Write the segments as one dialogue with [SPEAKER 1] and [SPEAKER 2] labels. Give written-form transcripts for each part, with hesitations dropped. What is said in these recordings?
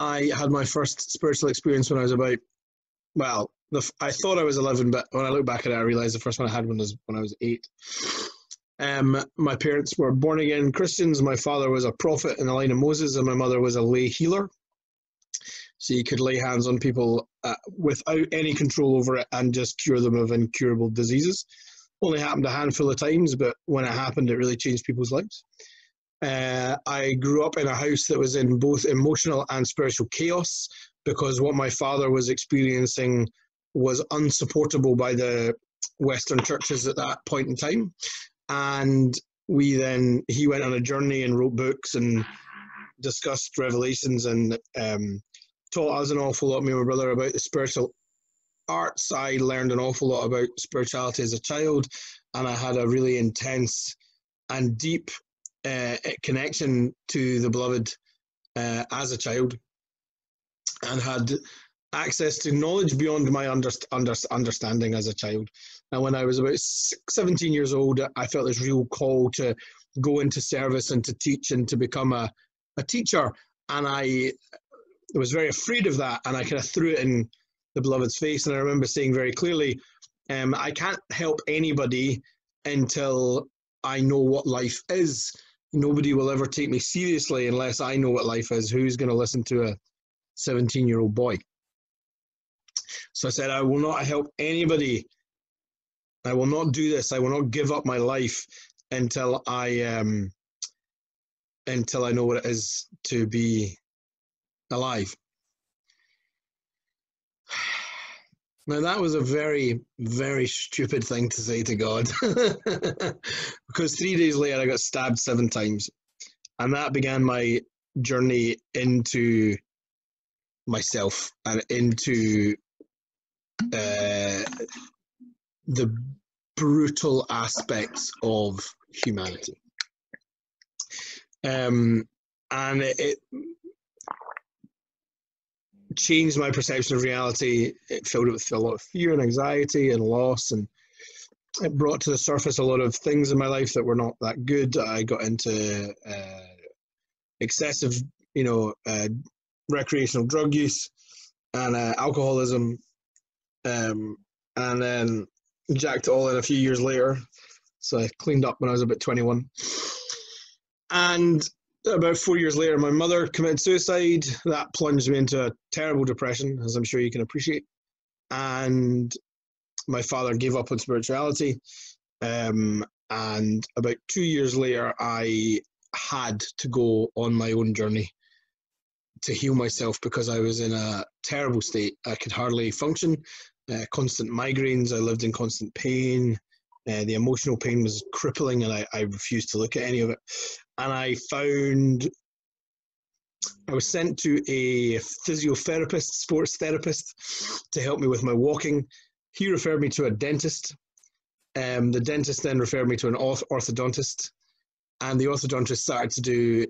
[SPEAKER 1] I had my first spiritual experience when I was about, well, I thought I was 11, but when I look back at it, I realized the first one I had was when I was 8. My parents were born-again Christians. My father was a prophet in the line of Moses, and my mother was a lay healer. She could lay hands on people without any control over it and just cure them of incurable diseases. Only happened a handful of times, but when it happened, it really changed people's lives. I grew up in a house that was in both emotional and spiritual chaos, because what my father was experiencing was unsupportable by the Western churches at that point in time. And he went on a journey and wrote books and discussed revelations and taught us an awful lot, me and my brother, about the spiritual arts. I learned an awful lot about spirituality as a child, and I had a really intense and deep connection to the beloved as a child, and had access to knowledge beyond my understanding as a child. And when I was about 17 years old, I felt this real call to go into service and to teach and to become a teacher. And I was very afraid of that, and I kind of threw it in the beloved's face. And I remember saying very clearly, I can't help anybody until I know what life is. Nobody will ever take me seriously unless I know what life is. Who's going to listen to a 17-year-old boy? So I said, I will not help anybody. I will not do this. I will not give up my life until I know what it is to be alive. Now, that was a very, very stupid thing to say to God, because 3 days later I got stabbed 7 times, and that began my journey into myself and into the brutal aspects of humanity. And it changed my perception of reality. It filled it with a lot of fear and anxiety and loss, and it brought to the surface a lot of things in my life that were not that good. I got into excessive, recreational drug use and alcoholism, and then jacked it all in a few years later. So I cleaned up when I was about 21. And about 4 years later, my mother committed suicide. That plunged me into a terrible depression, as I'm sure you can appreciate. And my father gave up on spirituality. And about 2 years later, I had to go on my own journey to heal myself, because I was in a terrible state. I could hardly function. Constant migraines. I lived in constant pain. The emotional pain was crippling, and I refused to look at any of it. And I was sent to a physiotherapist, sports therapist, to help me with my walking. He referred me to a dentist. The dentist then referred me to an orthodontist, and the orthodontist started to do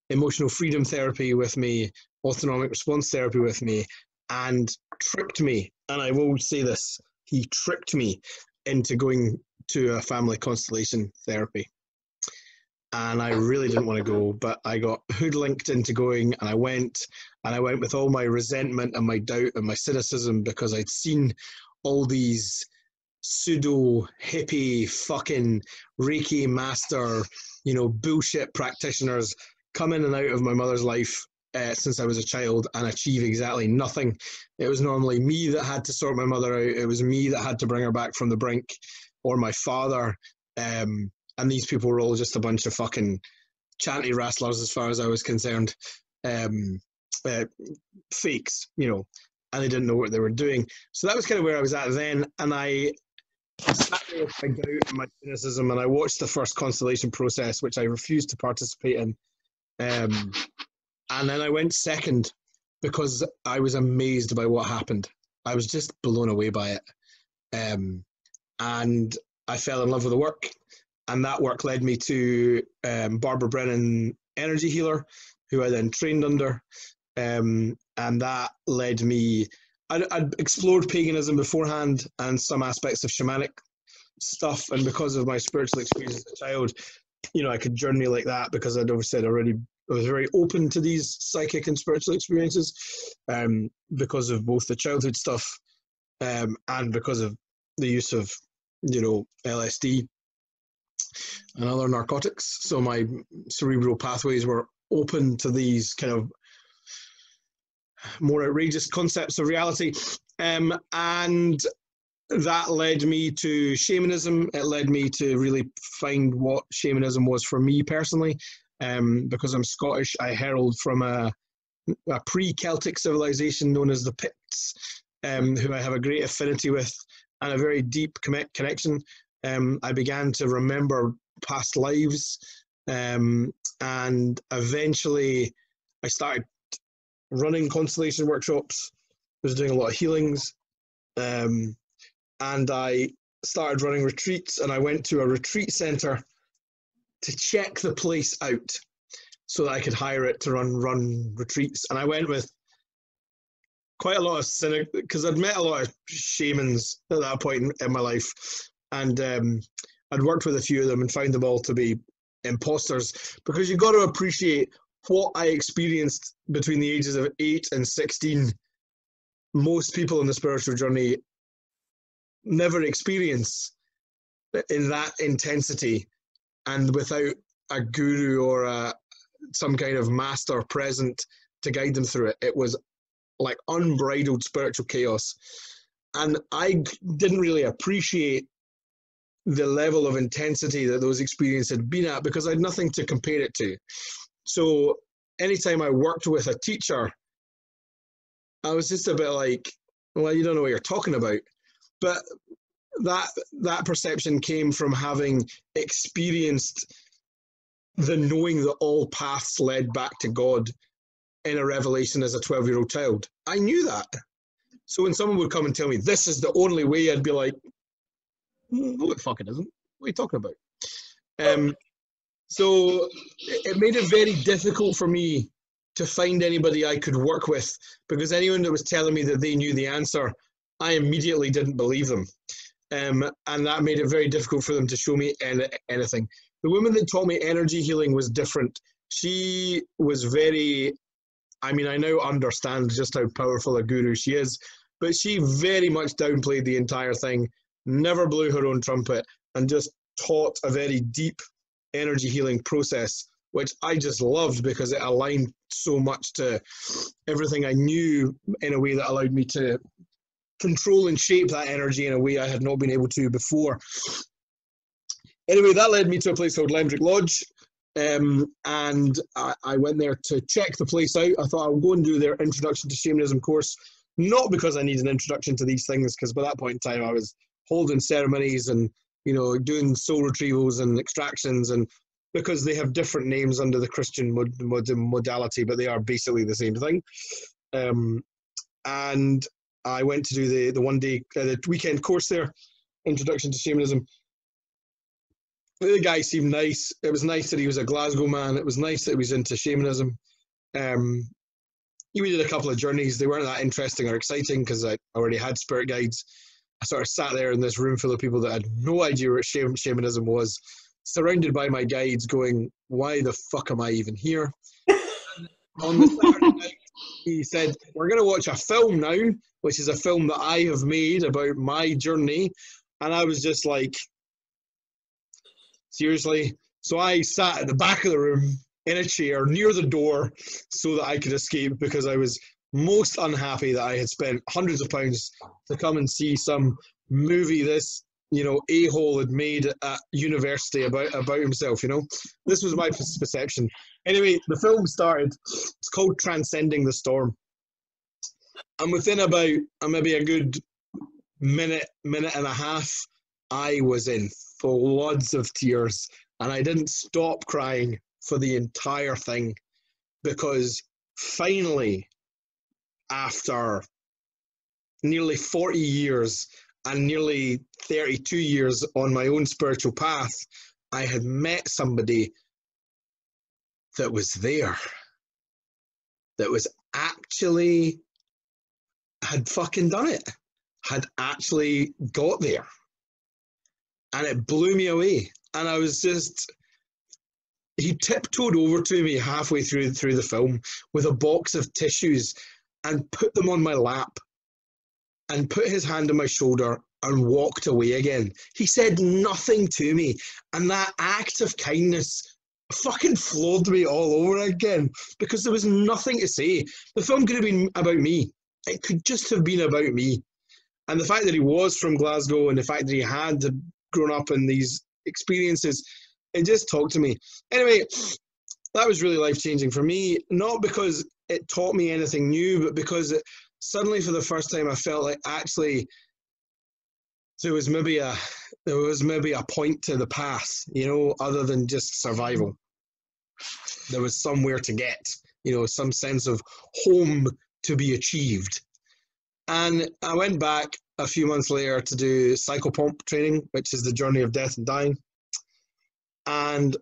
[SPEAKER 1] emotional freedom therapy with me, autonomic response therapy with me, and tricked me. And I will say this, he tricked me into going to a family constellation therapy. And I really didn't want to go, but I got hoodwinked into going, and I went with all my resentment and my doubt and my cynicism, because I'd seen all these pseudo hippie fucking Reiki master, bullshit practitioners come in and out of my mother's life since I was a child and achieve exactly nothing. It was normally me that had to sort my mother out. It was me that had to bring her back from the brink, or my father. And these people were all just a bunch of fucking chanty wrestlers, as far as I was concerned. Fakes, and they didn't know what they were doing. So that was kind of where I was at then. And I sat there with my doubt and my cynicism, and I watched the first constellation process, which I refused to participate in. And then I went second, because I was amazed by what happened. I was just blown away by it. And I fell in love with the work. And that work led me to Barbara Brennan, energy healer, who I then trained under. And that led me, I'd explored paganism beforehand and some aspects of shamanic stuff. And because of my spiritual experience as a child, I could journey like that, because I'd already I was very open to these psychic and spiritual experiences, because of both the childhood stuff, and because of the use of, LSD and other narcotics. So my cerebral pathways were open to these kind of more outrageous concepts of reality. And that led me to shamanism. It led me to really find what shamanism was for me personally. Because I'm Scottish, I herald from a pre-Celtic civilization known as the Picts, who I have a great affinity with and a very deep connection. I began to remember past lives, and eventually I started running constellation workshops. I was doing a lot of healings, and I started running retreats, and I went to a retreat center to check the place out so that I could hire it to run retreats. And I went with quite a lot of cynic, because I'd met a lot of shamans at that point in my life, and I'd worked with a few of them and found them all to be imposters, because you've got to appreciate what I experienced between the ages of 8 and 16. Most people in the spiritual journey never experience in that intensity and without a guru or some kind of master present to guide them through it. It was like unbridled spiritual chaos. And I didn't really appreciate the level of intensity that those experiences had been at, because I had nothing to compare it to. So anytime I worked with a teacher, I was just a bit like, well, you don't know what you're talking about. But that perception came from having experienced the knowing that all paths led back to God in a revelation as a 12-year-old child. I knew that. So when someone would come and tell me this is the only way, I'd be like, no, the fuck it isn't. What are you talking about? So it made it very difficult for me to find anybody I could work with, because anyone that was telling me that they knew the answer, I immediately didn't believe them. And that made it very difficult for them to show me anything. The woman that taught me energy healing was different. She was very, I now understand just how powerful a guru she is, but she very much downplayed the entire thing, never blew her own trumpet, and just taught a very deep energy healing process, which I just loved because it aligned so much to everything I knew in a way that allowed me to control and shape that energy in a way I had not been able to before. Anyway, that led me to a place called Lemdrick Lodge, and I went there to check the place out. I thought I'll go and do their introduction to shamanism course, not because I need an introduction to these things, because by that point in time I was holding ceremonies and doing soul retrievals and extractions, and because they have different names under the Christian modality, but they are basically the same thing. And I went to do the the weekend course there, Introduction to Shamanism. The guy seemed nice. It was nice that he was a Glasgow man. It was nice that he was into shamanism. We did a couple of journeys. They weren't that interesting or exciting because I already had spirit guides. I sort of sat there in this room full of people that had no idea what shamanism was, surrounded by my guides going, why the fuck am I even here? On the Saturday night, he said, we're going to watch a film now, which is a film that I have made about my journey. And I was just like, seriously? So I sat at the back of the room in a chair near the door so that I could escape, because I was most unhappy that I had spent hundreds of pounds to come and see some movie this a-hole had made at university about himself. This was my perception. Anyway, the film started. It's called Transcending the Storm, and within about maybe a good minute and a half, I was in floods of tears, and I didn't stop crying for the entire thing, because finally, after nearly 40 years and nearly 32 years on my own spiritual path, I had met somebody that was there, that was actually, had fucking done it, had actually got there. And it blew me away. And I was just, he tiptoed over to me halfway through the film with a box of tissues and put them on my lap and put his hand on my shoulder and walked away again. He said nothing to me, and that act of kindness fucking floored me all over again because there was nothing to say. The film could have been about me. It could just have been about me. And the fact that he was from Glasgow and the fact that he had grown up in these experiences, it just talked to me. Anyway, that was really life-changing for me, not because it taught me anything new, but because suddenly for the first time I felt like actually there was maybe a point to the path, other than just survival. There was somewhere to get, some sense of home to be achieved. And I went back a few months later to do psychopomp training, which is the journey of death and dying. And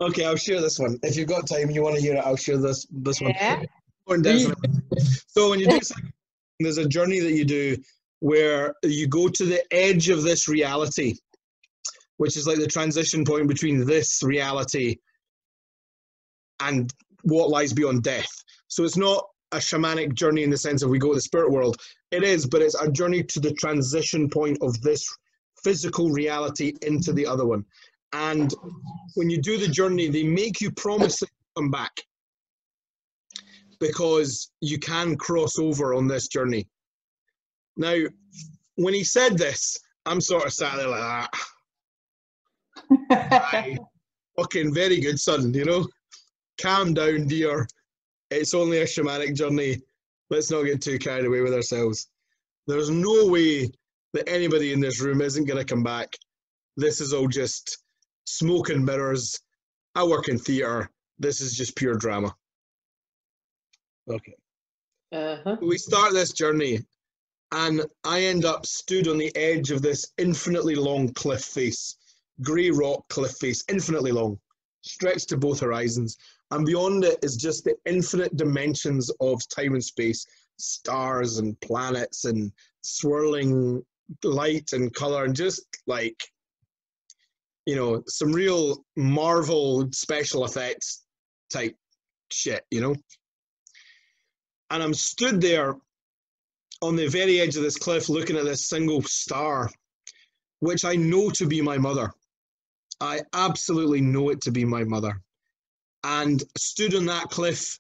[SPEAKER 1] okay, I'll share this one. If you've got time, you want to hear it, I'll share this
[SPEAKER 2] Yeah.
[SPEAKER 1] one. So when you do psychopomp, there's a journey that you do where you go to the edge of this reality, which is like the transition point between this reality and what lies beyond death. So it's not a shamanic journey in the sense of we go to the spirit world. It is, but it's a journey to the transition point of this physical reality into the other one. And when you do the journey, they make you promise that you come back because you can cross over on this journey. Now, when he said this, I'm sort of sat there like that. Aye, fucking very good, son, Calm down, dear. It's only a shamanic journey. Let's not get too carried away with ourselves. There's no way that anybody in this room isn't going to come back. This is all just smoke and mirrors. I work in theatre. This is just pure drama. Okay. We start this journey, and I end up stood on the edge of this infinitely long cliff face, grey rock cliff face, infinitely long, stretched to both horizons. And beyond it is just the infinite dimensions of time and space, stars and planets and swirling light and color, and just like, some real Marvel special effects type shit, And I'm stood there on the very edge of this cliff looking at this single star, which I know to be my mother. I absolutely know it to be my mother. And stood on that cliff,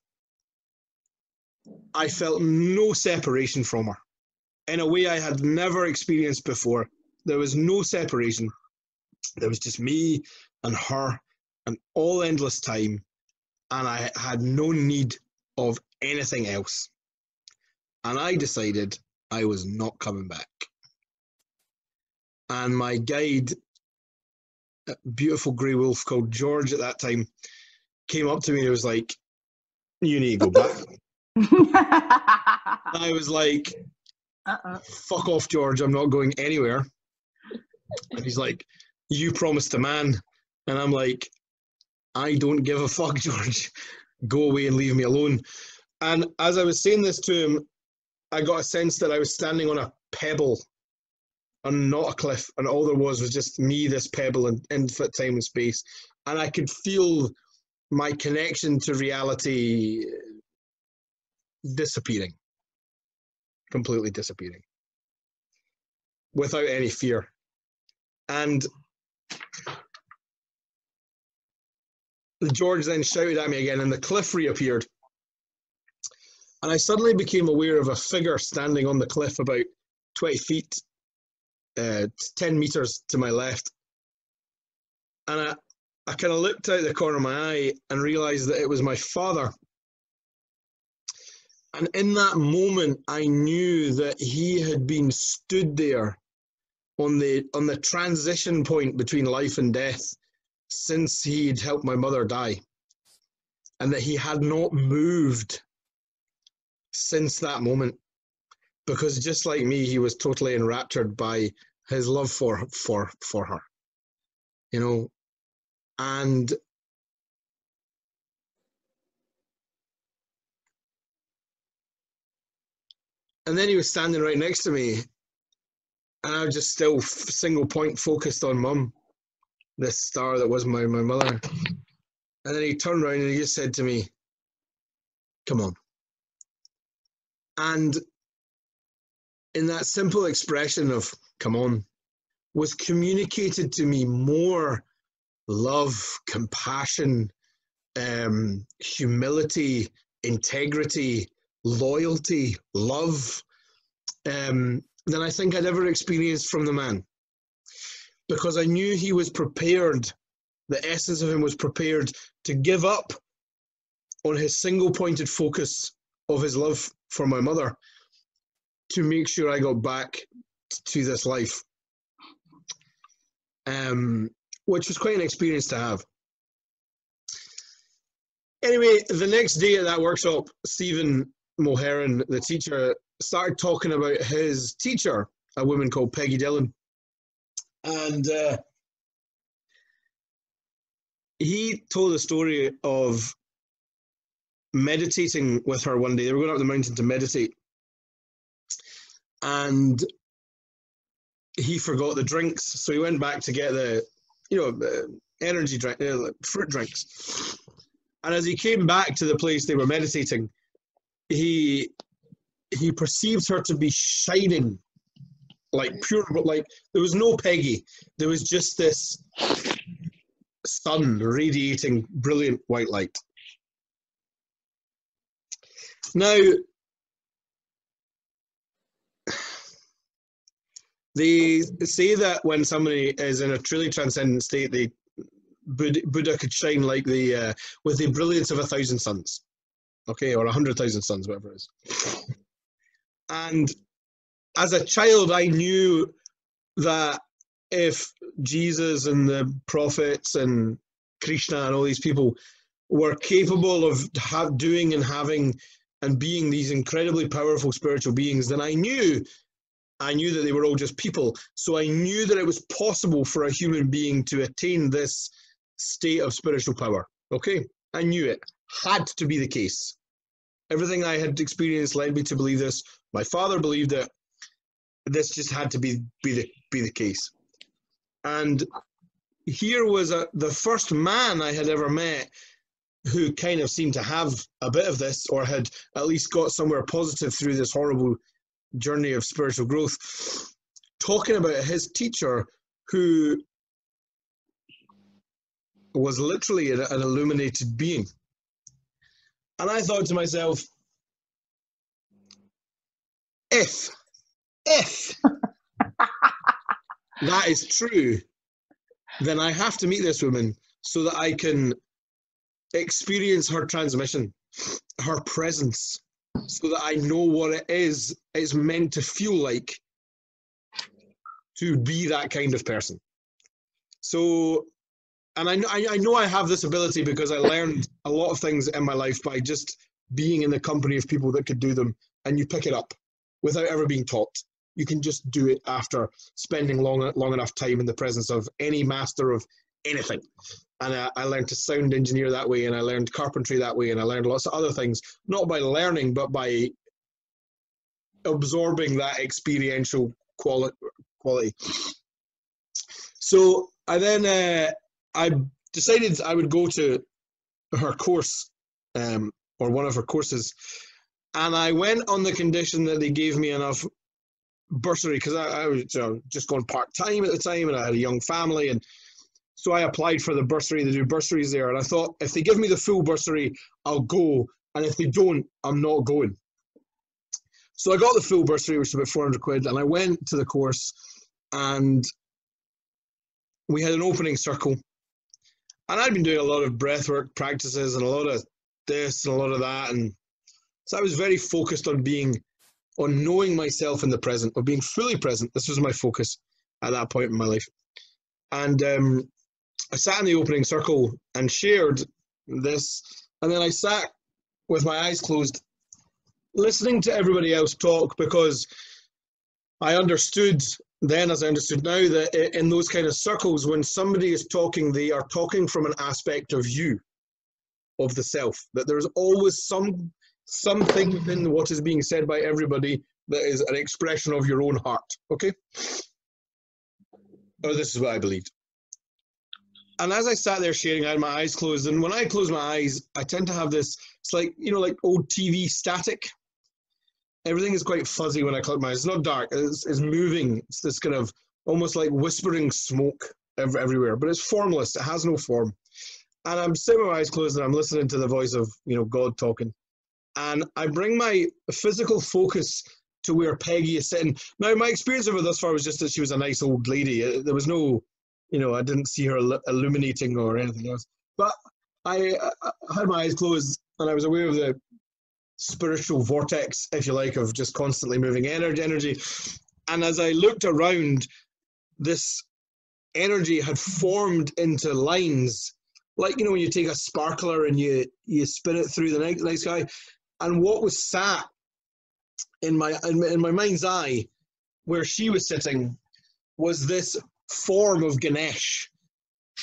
[SPEAKER 1] I felt no separation from her in a way I had never experienced before. There was no separation. There was just me and her and all endless time. And I had no need of anything else. And I decided I was not coming back. And my guide, a beautiful grey wolf called George at that time, came up to me and was like, you need to go back. I was like, fuck off, George, I'm not going anywhere. And he's like, you promised a man. And I'm like, I don't give a fuck, George. Go away and leave me alone. And as I was saying this to him, I got a sense that I was standing on a pebble and not a cliff. And all there was just me, this pebble, and infinite time and space. And I could feel my connection to reality disappearing, completely disappearing, without any fear. And George then shouted at me again, and the cliff reappeared. And I suddenly became aware of a figure standing on the cliff about 20 feet, 10 meters to my left. And I kind of looked out the corner of my eye and realized that it was my father. And in that moment, I knew that he had been stood there on the transition point between life and death since he'd helped my mother die. And that he had not moved since that moment. Because just like me, he was totally enraptured by his love for her. And then he was standing right next to me, and I was just still single point focused on Mum. this star that was my mother. And then he turned around and he just said to me, come on. And in that simple expression of come on, was communicated to me more love, compassion, humility, integrity, loyalty, love, than I think I'd ever experienced from the man. Because I knew he was prepared, the essence of him was prepared to give up on his single-pointed focus of his love for my mother to make sure I got back to this life, which was quite an experience to have. Anyway, the next day at that workshop, Stephen Mulheron, the teacher, started talking about his teacher, a woman called Peggy Dillon. And he told a story of meditating with her one day. They were going up the mountain to meditate. And he forgot the drinks. So he went back to get the energy drink, fruit drinks. And as he came back to the place they were meditating, he perceived her to be shining like pure, like there was no Peggy. There was just this sun radiating brilliant white light. Now, they say that when somebody is in a truly transcendent state, Buddha could shine like with the brilliance of 1,000 suns, okay, or 100,000 suns, whatever it is. And as a child, I knew that if Jesus and the prophets and Krishna and all these people were capable of doing and having and being these incredibly powerful spiritual beings, then I knew that they were all just people. So I knew that it was possible for a human being to attain this state of spiritual power. Okay? I knew it. Had to be the case. Everything I had experienced led me to believe this. My father believed it. This just had to be the case. And here was the first man I had ever met who kind of seemed to have a bit of this, or had at least got somewhere positive through this horrible journey of spiritual growth, talking about his teacher who was literally an illuminated being. And I thought to myself, if that is true, then I have to meet this woman so that I can experience her transmission, her presence, so that I know what it is it's meant to feel like to be that kind of person. So, and I know I have this ability because I learned a lot of things in my life by just being in the company of people that could do them, and you pick it up without ever being taught. You can just do it after spending long enough time in the presence of any master of anything. And I learned to sound engineer that way, and I learned carpentry that way, and I learned lots of other things, not by learning, but by absorbing that experiential quality. So I then I decided I would go to her course, or one of her courses, and I went on the condition that they gave me enough bursary, because I was just going part-time at the time, and I had a young family, and so I applied for the bursary. They do bursaries there, and I thought, if they give me the full bursary, I'll go, and if they don't, I'm not going. So I got the full bursary, which was about 400 quid, and I went to the course, and we had an opening circle, and I'd been doing a lot of breathwork practices and a lot of this and a lot of that, and so I was very focused on knowing myself in the present, of being fully present. This was my focus at that point in my life. And I sat in the opening circle and shared this, and then I sat with my eyes closed, listening to everybody else talk, because I understood then, as I understood now, that in those kind of circles, when somebody is talking, they are talking from an aspect of you, of the self, that there's always something within what is being said by everybody that is an expression of your own heart, okay? Or this is what I believed. And as I sat there sharing, I had my eyes closed. And when I close my eyes, I tend to have this, it's like, you know, like old TV static. Everything is quite fuzzy when I close my eyes. It's not dark, it's moving. It's this kind of almost like whispering smoke everywhere, but it's formless. It has no form. And I'm sitting with my eyes closed and I'm listening to the voice of, you know, God talking. And I bring my physical focus to where Peggy is sitting. Now, my experience of her thus far was just that she was a nice old lady. There was no, you know, I didn't see her illuminating or anything else. But I had my eyes closed and I was aware of the spiritual vortex, if you like, of just constantly moving energy. And as I looked around, this energy had formed into lines, like, you know, when you take a sparkler and you spin it through the night sky. And what was sat in my mind's eye, where she was sitting, was this form of Ganesh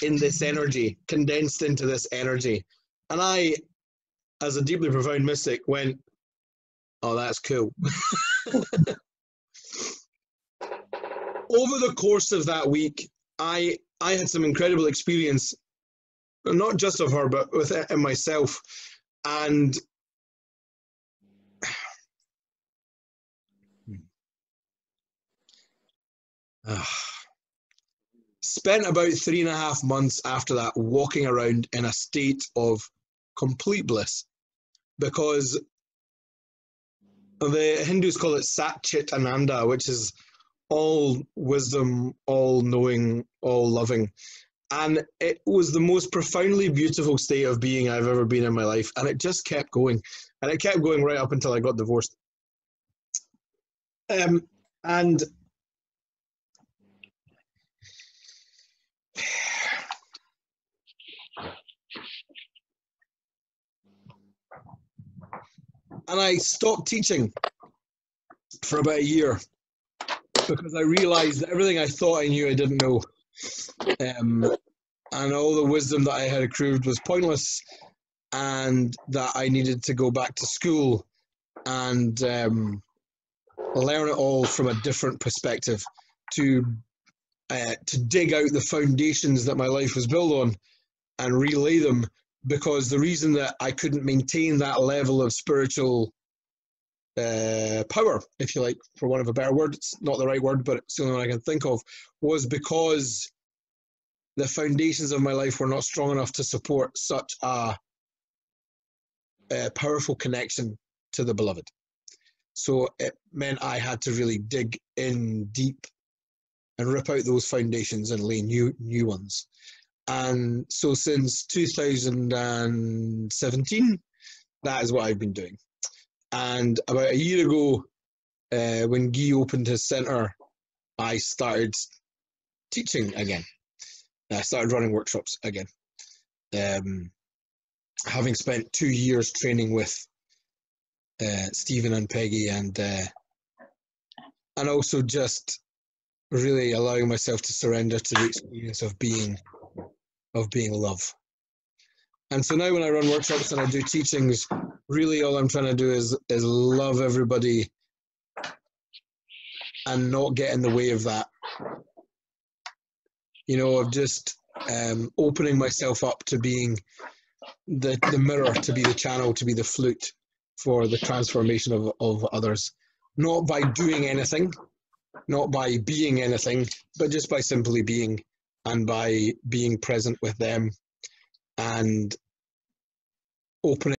[SPEAKER 1] in this energy, condensed into this energy. And I, as a deeply profound mystic, went, oh, that's cool. Over the course of that week, I had some incredible experience, not just of her, but with myself. And spent about 3.5 months after that walking around in a state of complete bliss, because the Hindus call it Sat Chit Ananda, which is all wisdom, all knowing, all loving. And it was the most profoundly beautiful state of being I've ever been in my life. And it just kept going. And it kept going right up until I got divorced. And I stopped teaching for about a year because I realized that everything I thought I knew I didn't know. And all the wisdom that I had accrued was pointless, and that I needed to go back to school and learn it all from a different perspective, to dig out the foundations that my life was built on and relay them, because the reason that I couldn't maintain that level of spiritual power, if you like, for want of a better word, it's not the right word, but it's the only one I can think of, was because the foundations of my life were not strong enough to support such a powerful connection to the beloved. So it meant I had to really dig in deep and rip out those foundations and lay new ones. And so since 2017, that is what I've been doing. And about a year ago, when Guy opened his centre, I started teaching again. I started running workshops again. Having spent 2 years training with Stephen and Peggy, and also just really allowing myself to surrender to the experience of being love. And so now when I run workshops and I do teachings, really all I'm trying to do is love everybody and not get in the way of that. You know, of just opening myself up to being the mirror, to be the channel, to be the flute for the transformation of others. Not by doing anything, not by being anything, but just by simply being, and by being present with them and opening